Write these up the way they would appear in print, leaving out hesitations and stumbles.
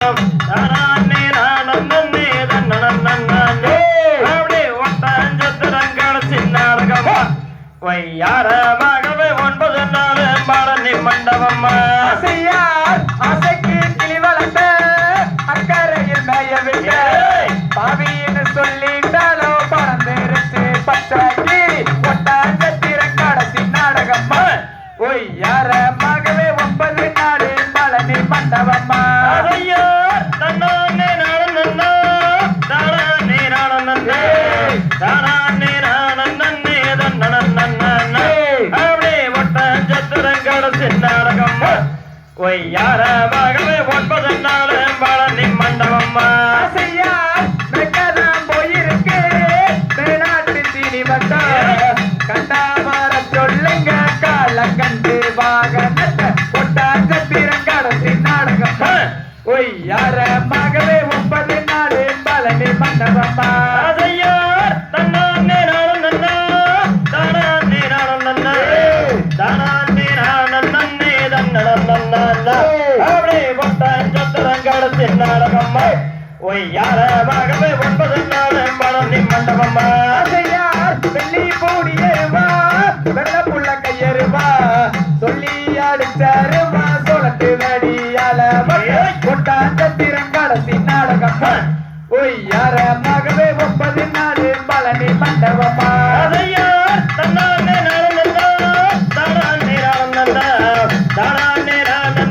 தானே நானே தன்னே அப்படி ஒட்டஞ்சத்திரங்கடசி நாடகம் வையாரமாகவே 9 நாள் பழனி மண்டபம் ஆசைக்கு கிளி வளர்த்த அக்கறையில் மேய விட்ட பாவின்னு சொல்லிட்டாலோ பறந்துருச்சு பச்சாக்கி ஒட்டஞ்சத்திரங்கடசி நாடகம் ஒய்யாரமாகவே 9 நாள் பழனி மண்டபம் தன்னே நானே தானே நானே தானே நானே தன்னே அப்படி ஒட்டஞ்சத்திரங்கடசி நாடகம் ஒய்யாரமாகவே 9 நாள் பழனி மண்டபம் போயிருக்கு மேலாட்டு சீனி வந்தா கண்டாமர சொல்லுங்க காலங்கண்டு வாகனத்தை ஒட்டாஞ்சத்திரங்கடசி நாடகம் ஒய்யாரமாகவே 9 நாள் பழனி மண்டபம் தன்னே நானே தானே நானே தானே நானே தன்னே அப்படி ஒட்டஞ்சத்திரங்கடசி நாடகம் ஒய்யாரமாகவே 9 நாள் பழனி மண்டபம் வெள்ளி பூடியேவா வெள்ள புள்ள கையருவா சொல்லி அடிச்சாருவா சோளத்து வடியால ஒட்டாஞ்சத்திரங்கடசி நாடகம் ஒய்யாரமாகவே 9 நாள் பழனி மண்டபம் தன்னே நானே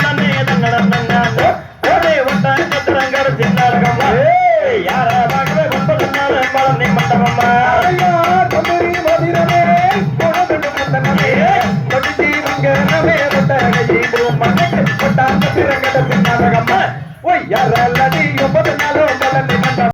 தானே தன்னே ஒட்டஞ்சத்திரங்கடசி நாடகம் யாராகவே 9 நாள் பழனி மண்டபம் ஒய்யாரல்லடி